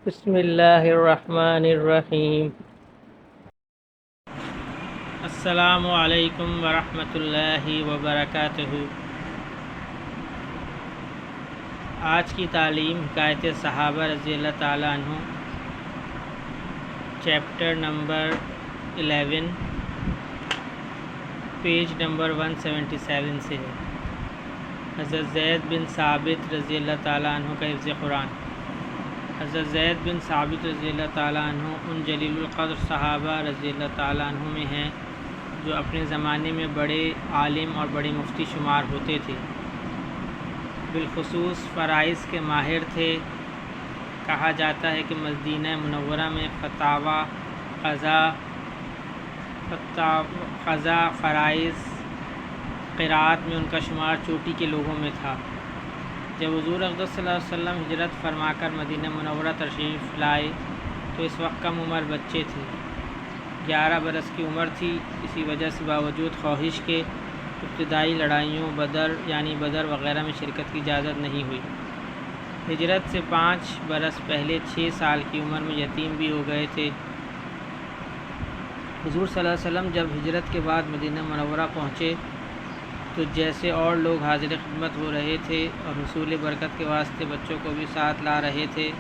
بسم اللہ الرحمن الرحیم۔ السلام علیکم ورحمۃ اللہ وبرکاتہ۔ آج کی تعلیم حکایت صحابہ رضی اللہ تعالیٰ عنہ، چیپٹر نمبر 11، پیج نمبر 177 سے ہے۔ حضرت زید بن ثابت رضی اللہ تعالیٰ عنہ کا حفظ قرآن۔ حضرت زید بن ثابت رضی اللہ تعالیٰ عنہ ان جلیل القدر صحابہ رضی اللہ تعالیٰ عنہ میں ہیں جو اپنے زمانے میں بڑے عالم اور بڑے مفتی شمار ہوتے تھے، بالخصوص فرائض کے ماہر تھے۔ کہا جاتا ہے کہ مدینہ منورہ میں قضا، فرائض، قرات میں ان کا شمار چوٹی کے لوگوں میں تھا۔ جب حضور اقدس صلی اللہ علیہ وسلم ہجرت فرما کر مدینہ منورہ تشریف لائے تو اس وقت کم عمر بچے تھے، 11 برس کی عمر تھی۔ اسی وجہ سے باوجود خواہش کے ابتدائی لڑائیوں بدر وغیرہ میں شرکت کی اجازت نہیں ہوئی۔ ہجرت سے 5 برس پہلے 6 سال کی عمر میں یتیم بھی ہو گئے تھے۔ حضور صلی اللہ علیہ وسلم جب ہجرت کے بعد مدینہ منورہ پہنچے تو جیسے اور لوگ حاضر خدمت ہو رہے تھے اور حصول برکت کے واسطے بچوں کو بھی ساتھ لا رہے تھے،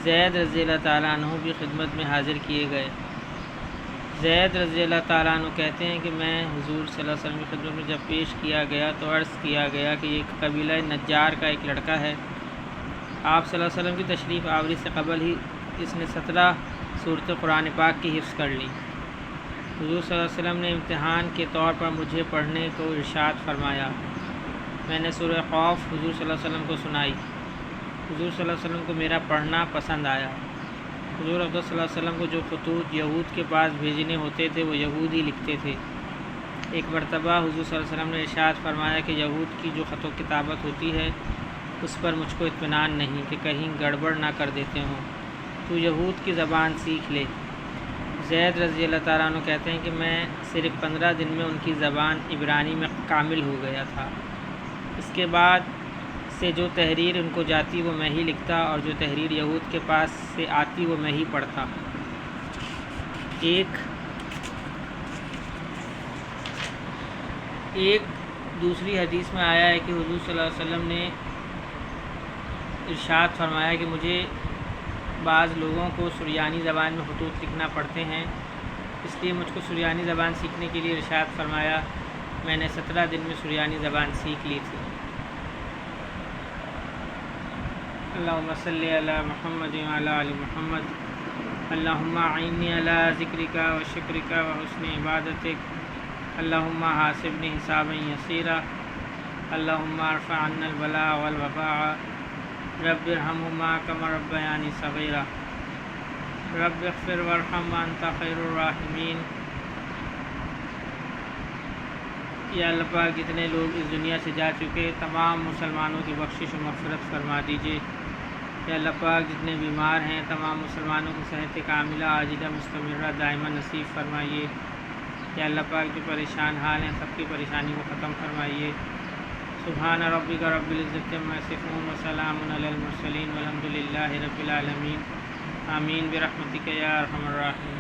زید رضی اللہ تعالیٰ عنہ بھی خدمت میں حاضر کیے گئے۔ زید رضی اللہ تعالیٰ عنہ کہتے ہیں کہ میں حضور صلی اللہ علیہ وسلم کی خدمت میں جب پیش کیا گیا تو عرض کیا گیا کہ یہ قبیلہ نجار کا ایک لڑکا ہے۔ آپ صلی اللہ علیہ وسلم کی تشریف آوری سے قبل ہی اس نے 17 سورتیں قرآن پاک کی حفظ کر لی۔ حضور صلی اللہ علیہ وسلم نے امتحان کے طور پر مجھے پڑھنے کو ارشاد فرمایا۔ میں نے سورہ خوف حضور صلی اللہ علیہ وسلم کو سنائی۔ حضور صلی اللہ علیہ وسلم کو میرا پڑھنا پسند آیا۔ حضور اقدس صلی اللہ علیہ وسلم کو جو خطوط یہود کے پاس بھیجنے ہوتے تھے وہ یہود ہی لکھتے تھے۔ ایک مرتبہ حضور صلی اللہ علیہ وسلم نے ارشاد فرمایا کہ یہود کی جو خط و کتابت ہوتی ہے اس پر مجھ کو اطمینان نہیں کہ کہیں گڑبڑ نہ کر دیتے ہوں، تو یہود کی زبان سیکھ لے۔ زید رضی اللہ تعالیٰ عنہ کہتے ہیں کہ میں صرف 15 دن میں ان کی زبان عبرانی میں کامل ہو گیا تھا۔ اس کے بعد سے جو تحریر ان کو جاتی وہ میں ہی لکھتا اور جو تحریر یہود کے پاس سے آتی وہ میں ہی پڑھتا۔ ایک دوسری حدیث میں آیا ہے کہ حضور صلی اللہ علیہ وسلم نے ارشاد فرمایا کہ مجھے بعض لوگوں کو سریانی زبان میں خطوط لکھنا پڑتے ہیں، اس لیے مجھ کو سریانی زبان سیکھنے کے لیے ارشاد فرمایا۔ میں نے 17 دن میں سریانی زبان سیکھ لی تھی۔ اللہم صلی علی محمد وعلی آل محمد، اللہم اعنی علی ذکرک و شکرک و حسن عبادتک، اللہم حاسبنی حسابا یسیرا، اللہم ارفع عنا البلاء والوباء، رب ارحمہما کما ربیانی صغیرا، رب اغفر وارحم وانت خیر الراحمین۔ یا اللہ پاک جتنے لوگ اس دنیا سے جا چکے تمام مسلمانوں کی بخشش و مغفرت فرما دیجیے۔ یا اللہ پاک جتنے بیمار ہیں تمام مسلمانوں کو صحت کاملہ عاجلہ مستمرہ دائمہ نصیب فرمائیے۔ یا اللہ پاک جو پریشان حال ہیں سب کی پریشانی کو ختم فرمائیے۔ سبحان ربک رب العزت عما یصفون وسلام علی المرسلین والحمد للہ رب العالمین۔ آمین برحمتک یا ارحم الراحمین۔